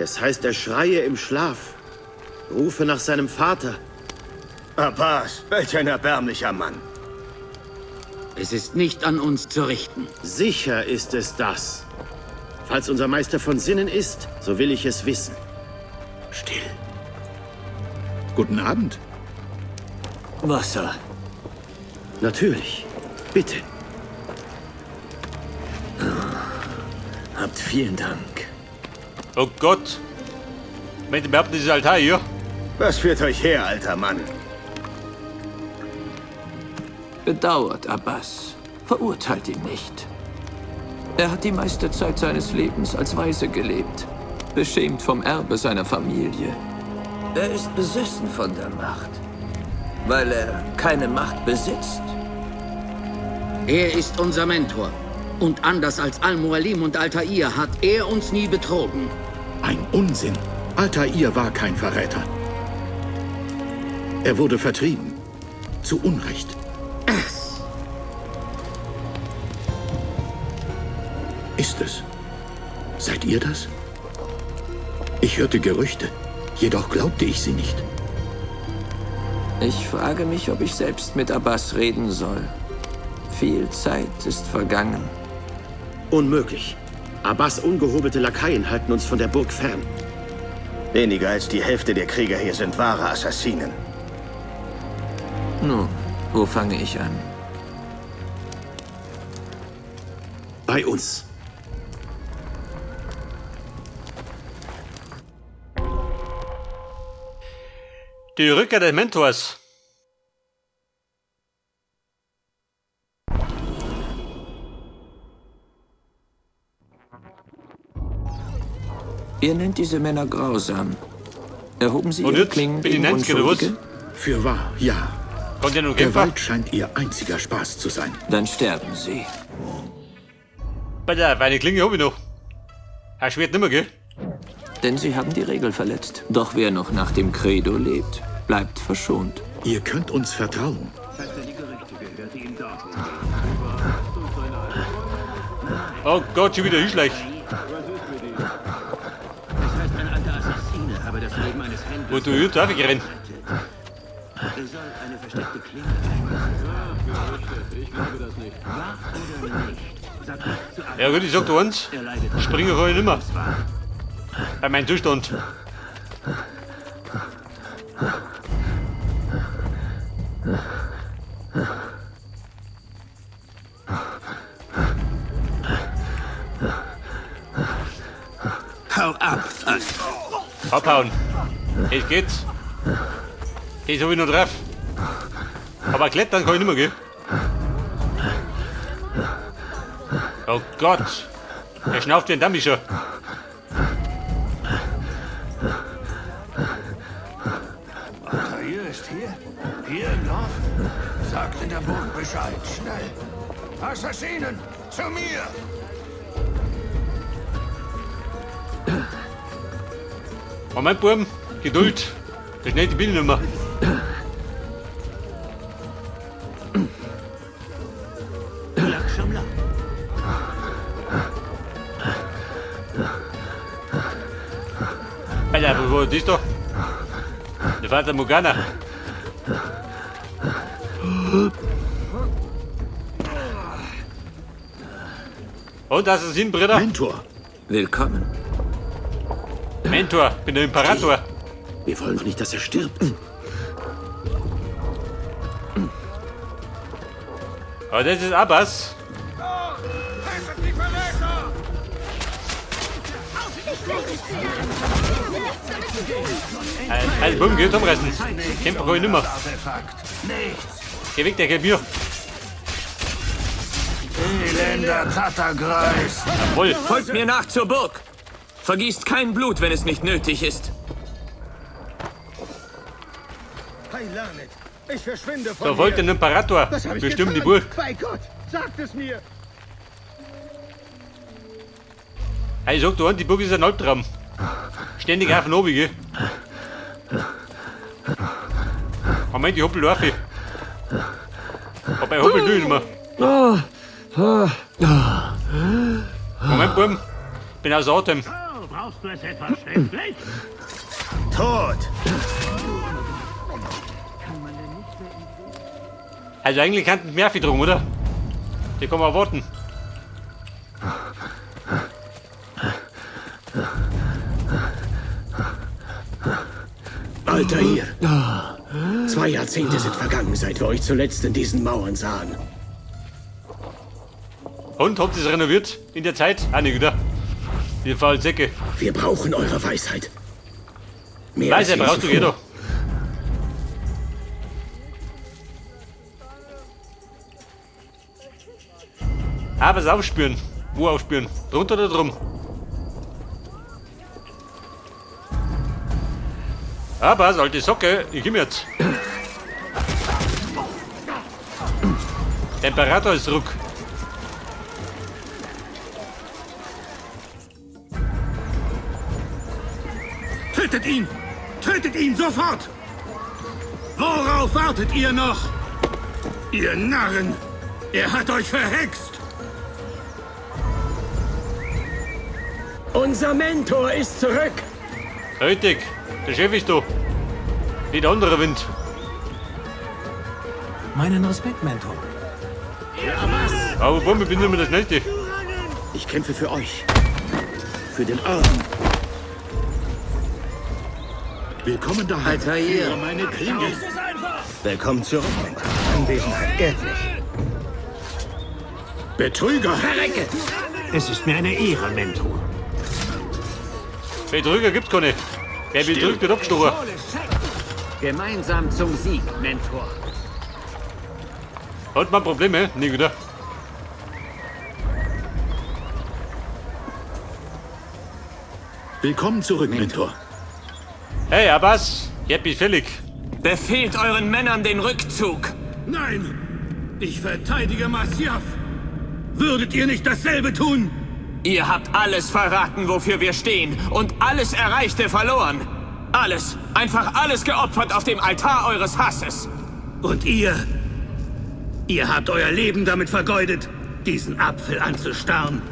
Es heißt, er schreie im Schlaf, rufe nach seinem Vater. Abbas, welch ein erbärmlicher Mann. Es ist nicht an uns zu richten. Sicher ist es das. Falls unser Meister von Sinnen ist, so will ich es wissen. Still. Guten Abend. Wasser. Natürlich. Bitte. Habt vielen Dank. Oh Gott. Meint ihr überhaupt dieses Altar hier? Was führt euch her, alter Mann? Bedauert Abbas. Verurteilt ihn nicht. Er hat die meiste Zeit seines Lebens als Waise gelebt. Beschämt vom Erbe seiner Familie. Er ist besessen von der Macht, weil er keine Macht besitzt. Er ist unser Mentor. Und anders als Al-Mualim und Altair hat er uns nie betrogen. Ein Unsinn. Altair war kein Verräter. Er wurde vertrieben. Zu Unrecht. Ist es? Seid ihr das? Ich hörte Gerüchte, jedoch glaubte ich sie nicht. Ich frage mich, ob ich selbst mit Abbas reden soll. Viel Zeit ist vergangen. Unmöglich. Abbas' ungehobelte Lakaien halten uns von der Burg fern. Weniger als die Hälfte der Krieger hier sind wahre Assassinen. Nun, wo fange ich an? Bei uns. Die Rückkehr des Mentors. Ihr nennt diese Männer grausam. Erhoben sie Und ihre jetzt Klingen bin ich gegen nennt's, oder was? Unschuldige? Für wahr, ja. Kommt ja nur Kämpfer. Gewalt scheint ihr einziger Spaß zu sein. Dann sterben sie. Bei der eine Klinge hab ich noch. Er schwert nimmer, gell? Denn sie haben die Regel verletzt. Doch wer noch nach dem Credo lebt, bleibt verschont. Ihr könnt uns vertrauen. Oh Gott, schon wieder hinschleich. Wo du hier darf ich rennen? Er soll eine versteckte Klinge ich glaube das nicht. Wahr oder nicht? Sag nicht zu Ja gut, ich sag dir eins. Springen kann ich nimmer. Bei meinem Zustand. Hau ab! Abhauen. Jetzt geht's. Jetzt hab ich noch drauf. Aber klettern kann ich nicht mehr, gell? Oh Gott. Er schnauft wie ein Dammischer. Altair ist hier? Hier im Dorf? Sagt in der Burg Bescheid. Schnell. Assassinen! Zu mir! Moment, Buben. Geduld. Das schnell die Bild nicht mehr. Alter, wo ist das doch? Der Vater Morgana. Und das ist ein Bruder? Mentor, Willkommen. Mentor, bin der Imperator. Wir wollen doch nicht, dass er stirbt. Aber das ist Abbas. Also, Buben, geht umreißen. Kämpfer kann ich nimmer. Geh weg, der geht mir. Elender Tattergreis! Jawohl. Folgt mir nach zur Burg. Vergießt kein Blut, wenn es nicht nötig ist. Heilanet, ich verschwinde von Da folgt ein Imperator. Wir stürmen die Burg. Bei Gott, sagt es mir! Hey, sag du an, die Burg ist ein Albtraum. Ständig auf und oben, gell? Moment, ich hoppel auf. Aber ich hoppel durch nicht mehr. Moment, Buben. Bin außer Atem. Brauchst du es etwa schriftlich? Tot! Also eigentlich kannten mehr drum, oder? Die kann man warten. Altair. 2 Jahrzehnte sind vergangen, seit wir euch zuletzt in diesen Mauern sahen. Und, habt ihr es renoviert in der Zeit? Auch nicht, oder? Die faulen Säcke. Wir brauchen eure Weisheit. Mehr Weisheit als je brauchst du zuvor. jeder. Aber es aufspüren. Wo aufspüren? Drunter oder drum? Aber, alte Socke, ich komm jetzt. Der Imperator ist zurück. Tötet ihn! Tötet ihn sofort! Worauf wartet ihr noch? Ihr Narren! Er hat euch verhext! Unser Mentor ist zurück. Richtig, der Chef ist da. Nicht der andere Wind. Meinen Respekt, Mentor. Aber Bombe, ich bin nicht mehr der Schnellste. Ich kämpfe für euch. Für den Orden. Willkommen daheim. Altair. Für meine Klinge. Willkommen zurück, Mentor. Anwesenheit ehrt mich. Betrüger. Es ist mir eine Ehre, Mentor. Betrüger gibt's keine. Wer betrügt, wird abgestochen. Gemeinsam zum Sieg, Mentor. Hat man Probleme? Nicht wieder. Willkommen zurück, Mentor. Hey, Abbas, jetzt bist fällig. Befehlt euren Männern den Rückzug. Nein! Ich verteidige Masyaf! Würdet ihr nicht dasselbe tun? Ihr habt alles verraten, wofür wir stehen, und alles Erreichte verloren. Alles, einfach alles geopfert auf dem Altar eures Hasses. Und ihr? Ihr habt euer Leben damit vergeudet, diesen Apfel anzustarren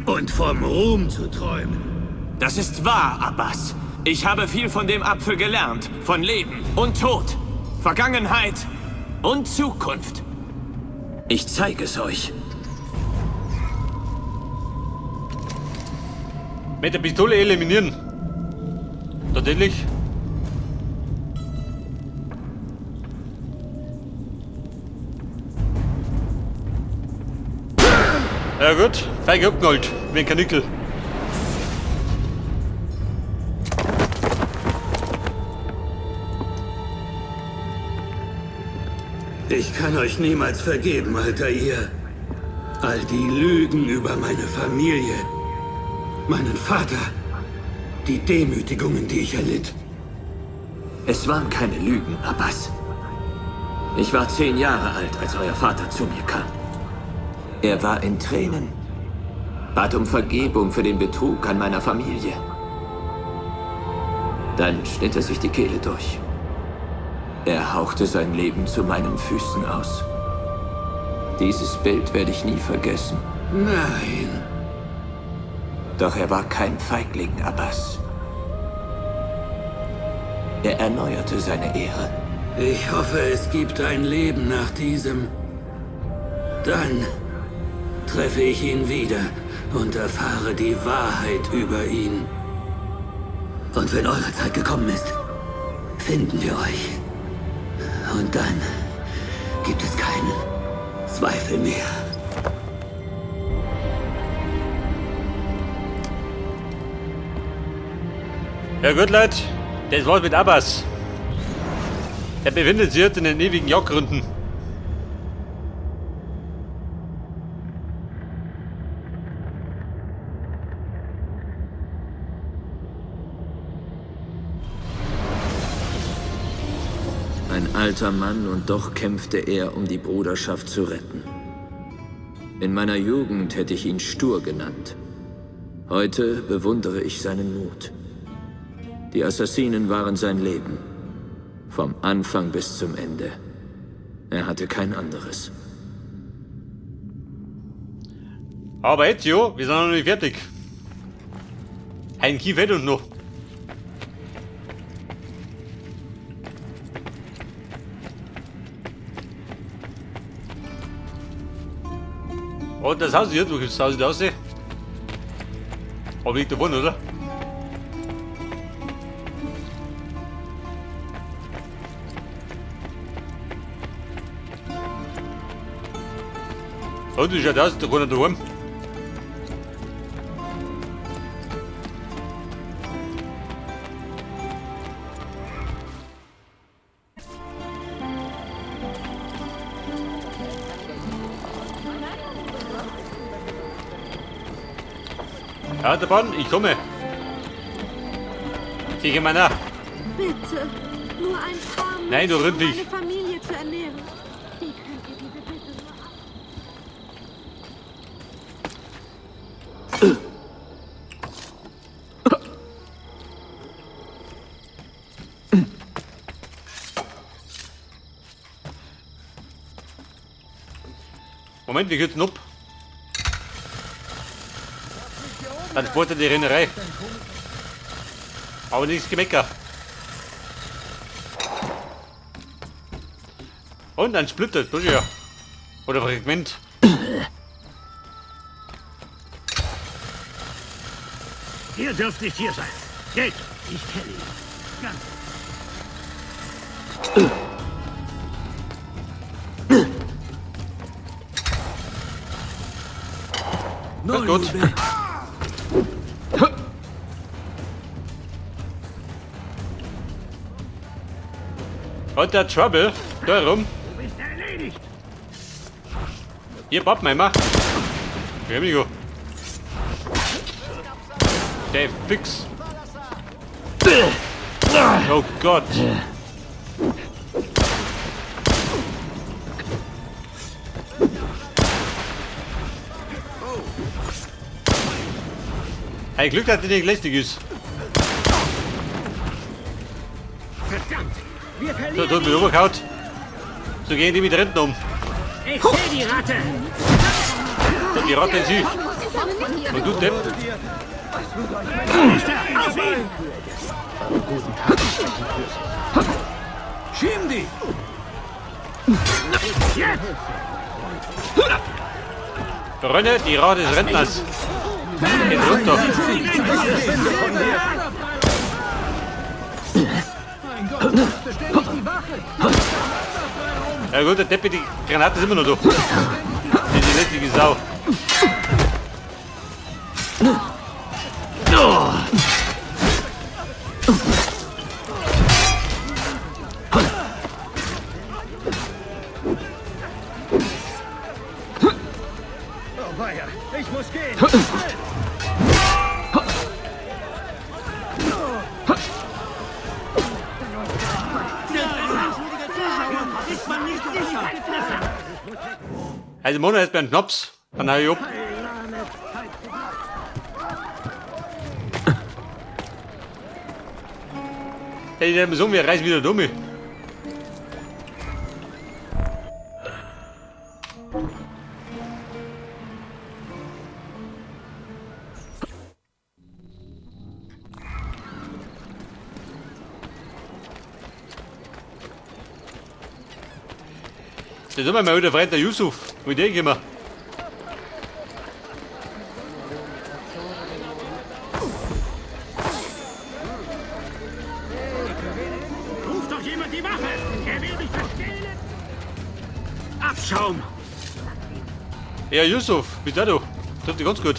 und vom Ruhm zu träumen. Das ist wahr, Abbas. Ich habe viel von dem Apfel gelernt. Von Leben und Tod, Vergangenheit und Zukunft. Ich zeige es euch. Mit der Pistole eliminieren. Tatsächlich. Ja gut, feige abgeholt, wie ein Kanickel. Ich kann euch niemals vergeben, Altair. All die Lügen über meine Familie, meinen Vater, die Demütigungen, die ich erlitt. Es waren keine Lügen, Abbas. Ich war 10 Jahre alt, als euer Vater zu mir kam. Er war in Tränen, bat um Vergebung für den Betrug an meiner Familie. Dann schnitt er sich die Kehle durch. Er hauchte sein Leben zu meinen Füßen aus. Dieses Bild werde ich nie vergessen. Nein. Doch er war kein Feigling, Abbas. Er erneuerte seine Ehre. Ich hoffe, es gibt ein Leben nach diesem. Dann treffe ich ihn wieder und erfahre die Wahrheit über ihn. Und wenn eure Zeit gekommen ist, finden wir euch. Und dann gibt es keinen Zweifel mehr. Ja gut, Leute, das war's mit Abbas. Er befindet sich jetzt in den ewigen Jagdgründen. Ein alter Mann, und doch kämpfte er, um die Bruderschaft zu retten. In meiner Jugend hätte ich ihn stur genannt. Heute bewundere ich seinen Mut. Die Assassinen waren sein Leben. Vom Anfang bis zum Ende. Er hatte kein anderes. Aber jetzt, jo, wir sind noch nicht fertig. Ein Key fehlt uns noch. Und das Haus hier, du kannst das Haus da aussehen. Aber liegt davon, oder? Und wie schaut aus? Da kann er daheim. Ja, der Bahn, ich komme. Sieh mal nach. Bitte, nur ein paar Monate, Nein, du um Rindviech. meine Familie zu ernähren. Wie könnt ihr diese Bitte nur Moment, wie geht's denn ab? Dann sport die Rennerei. Aber nichts Gemecker. Und ein Splitter, das ja. Oder Fragment. Ihr dürft nicht hier sein. Geht! Ich kenne ihn. Ganz. Das ist gut. Und der Trouble, darum. Du bist erledigt. Hier, Pappmeimer. Wir haben ihn. Der Fix. Oh Gott. Ein Glück, dass der nicht lästig ist. Verdammt! Wir So, verlieren tut mir übergehaut. So gehen die mit Renten um. Ich sehe die Ratte! Und die Ratte in sie. Und du Depp. Auf ihn! Schieben die! Jetzt! Freunde, die Ratte des Rentners. Geht runter. Ja gut, der Depp, die Granate ist immer noch da. Die ist die letzte Sau. Oh weia, ich muss gehen! Ist man nicht sicher? Also Mona ist beim Knops. Dann hau ich ab. Hey, der muss wir reißen wieder dumm. Da sind wir mal wieder Freund der Yusuf. Mit dem gehen wir. Ruft doch jemand die Wache! Er will mich verstehlen! Abschaum! Ja, Yusuf, bist du? Trifft dich ganz gut.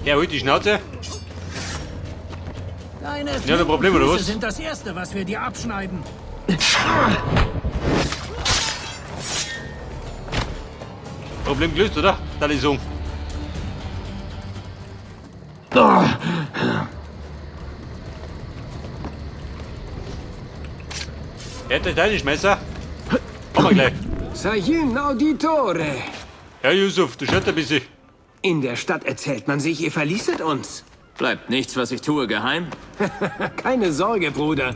Ja, halt die Schnauze. Deine Ja, ein Problem, oder was? sind das Erste, was wir dir abschneiden. Problem gelöst, oder? Da ist so. Er hat deine Messer. Komm mal gleich. Sahin Auditore. Ja, Yusuf, du schaust ein bisschen. In der Stadt erzählt man sich, ihr verließet uns. Bleibt nichts, was ich tue, geheim? Keine Sorge, Bruder.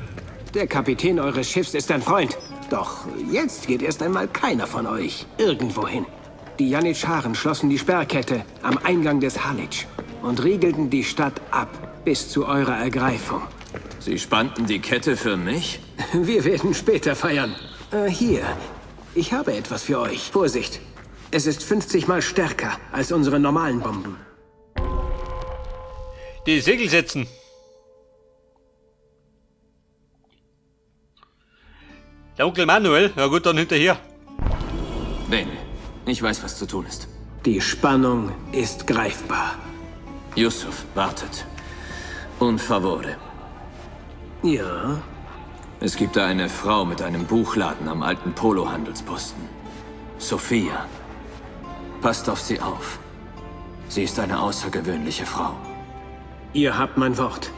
Der Kapitän eures Schiffs ist ein Freund. Doch jetzt geht erst einmal keiner von euch irgendwohin. Die Janitscharen schlossen die Sperrkette am Eingang des Halitsch und riegelten die Stadt ab bis zu eurer Ergreifung. Sie spannten die Kette für mich? Wir werden später feiern. Hier, ich habe etwas für euch. Vorsicht, es ist 50 Mal stärker als unsere normalen Bomben. Die Segel setzen. Der Onkel Manuel, ja gut, dann hinterher. Bene, ich weiß, was zu tun ist. Die Spannung ist greifbar. Yusuf, wartet. Un favore. Ja? Es gibt da eine Frau mit einem Buchladen am alten Polo-Handelsposten. Sophia. Passt auf sie auf. Sie ist eine außergewöhnliche Frau. Ihr habt mein Wort.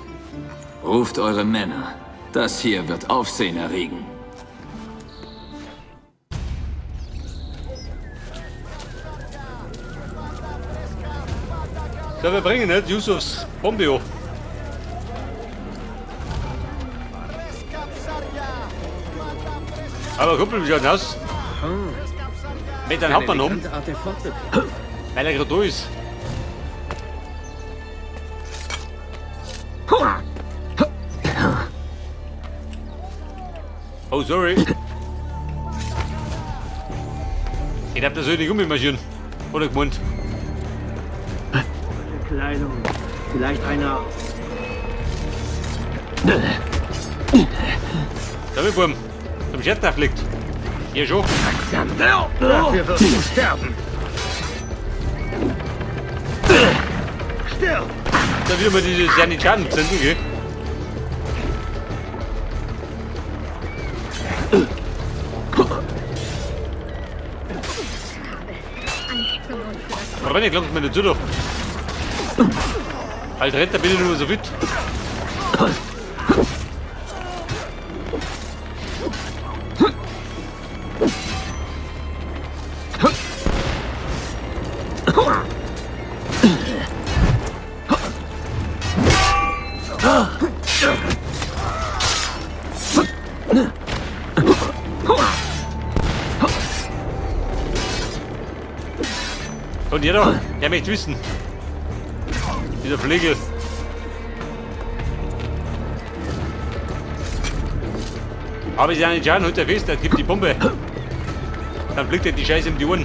Ruft eure Männer. Das hier wird Aufsehen erregen. So, wir bringen nicht Yusufs Bombe hoch. Aber Kumpel, wie schaut das aus? Mit einem Hauptmann um. Weil er gerade da ist. Oh, sorry. Ich hab das so nicht ummarschieren. Oder gemeint. Kleidung. Vielleicht einer. Da wie Burm. Zum Schetter fliegt. Hier schon. Dafür wirst du sterben. Stirb! Da wieder mal diese Janitscharen zünden, gell? Aber wenn ich glaube, mir nicht zu doch. Als Retter bin ich nur so fit. Und jeder, der möchte wissen. Dieser Flegel. Aber ich ja nicht schauen, heute fest, der gibt die Bombe. Dann fliegt er die Scheiße um die Ohren.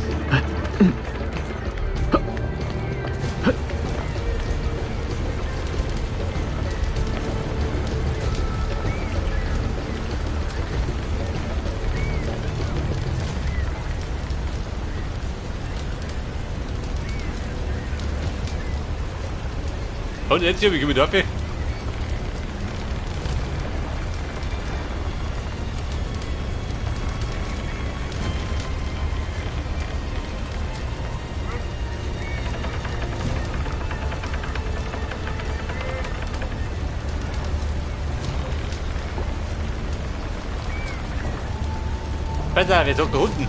Und jetzt hier, wie gehen wir da weg? Besser, wer sagt da unten?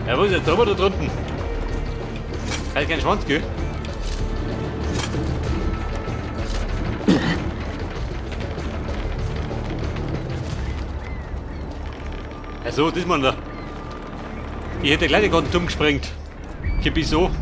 Ja, wo ist jetzt drüber da drunten? Kann kein Schwanz, gell? Ja, so, das man da. Ich hätte gleich gerade dumm gesprengt. Ich bin so.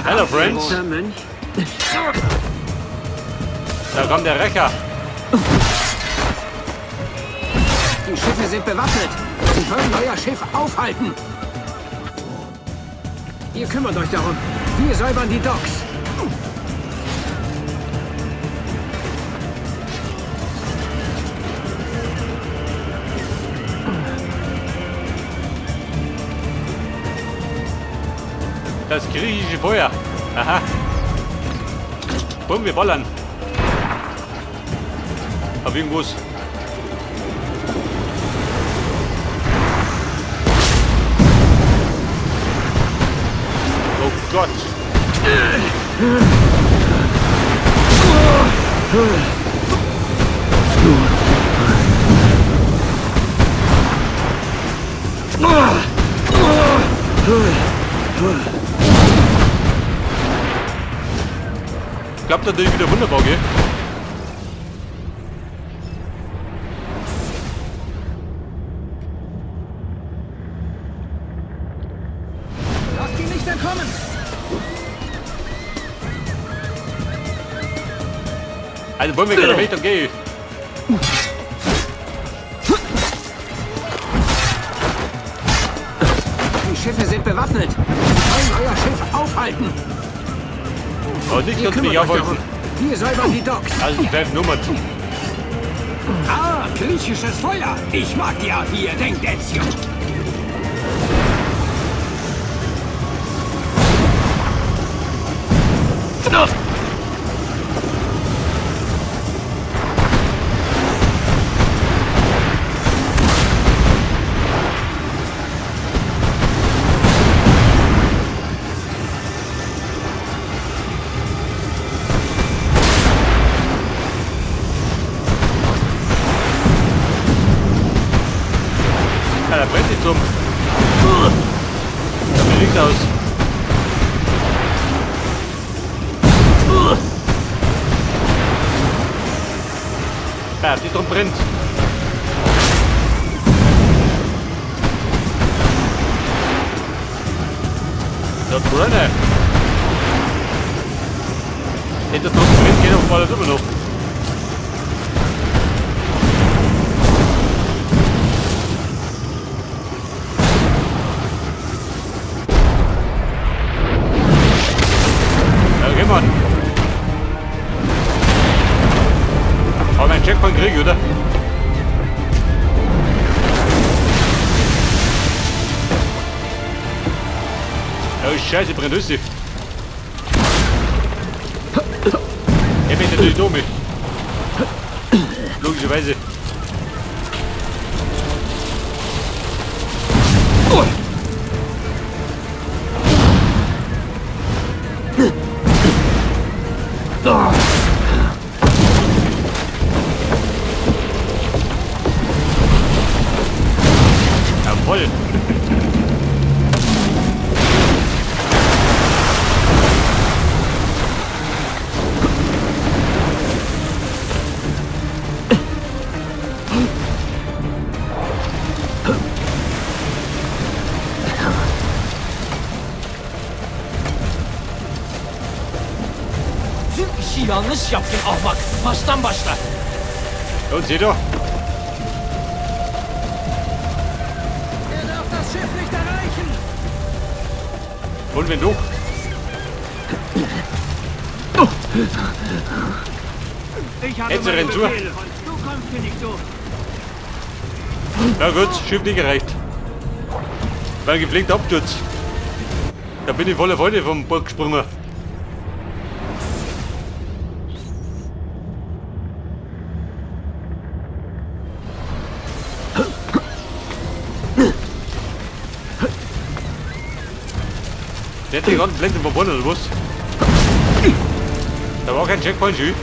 Hello, friends. Da kommt der Rächer. Die Schiffe sind bewaffnet. Sie wollen euer Schiff aufhalten. Ihr kümmert euch darum. Wir säubern die Docks. Das griechische Feuer. Aha. Bumm, wir ballern. Auf irgendwas. Oh Gott. Klappt natürlich wieder wunderbar, gell? Lasst ihn nicht entkommen! Also wollen wir gerade Richtung gehen. Die Schiffe sind bewaffnet. Sie wollen euer Schiff aufhalten. Oh, nichts kann mich aufhalten. Wir säubern die Docks. Also die bleiben Nummern. Ah, griechisches Feuer. Ich mag die Art, wie ihr denkt, Ezio. Ja, da brennt nicht drum. Da sieht nichts aus. Ja, die drum brennt. Da brennt. Hinter drum brennt geht auf mal immer noch. Mann. Aber mein Checkpoint krieg ich, oder? Oh Scheiße, brennt Össi. Er bin natürlich dumm. Logischerweise. Jawohl. Yanlış yaptın ahmak. Baştan başla. Und sieh doch. Er darf das Schiff nicht erreichen. Und wenn du? Ich habe Jetzt meine rennt zu. Befehle. Du kommst hier nicht durch. Na gut, Schiff nicht gereicht. War ein gepflegter Absturz. Da bin ich voller Freude vom Bord gesprungen. Der hat die ganzen Blende verbunden, oder was? Da war kein Checkpoint, schön.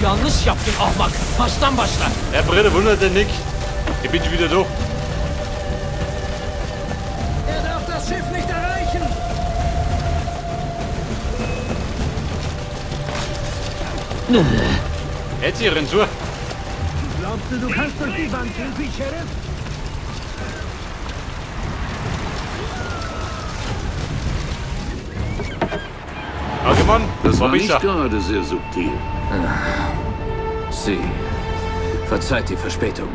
Yanlış yaptın ahmak. Baştan başla. Ja, Britta, wundert den nicht. Ich bin schon wieder da. Er darf das Schiff nicht erreichen. Jetzt hier renn zu. Glaubst du, du kannst durch die Wand durch, Sheriff? Mann, Das war besser. nicht gerade sehr subtil. Sie. Verzeiht die Verspätung.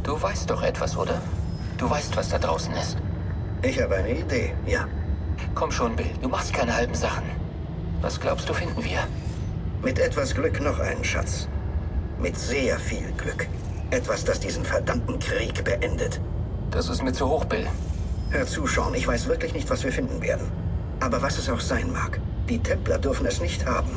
Du weißt doch etwas, oder? Du weißt, was da draußen ist. Ich habe eine Idee, ja. Komm schon, Bill. Du machst keine halben Sachen. Was glaubst du, finden wir? Mit etwas Glück noch einen Schatz. Mit sehr viel Glück. Etwas, das diesen verdammten Krieg beendet. Das ist mir zu hoch, Bill. Hör zu, Sean. Ich weiß wirklich nicht, was wir finden werden. Aber was es auch sein mag, die Templer dürfen es nicht haben.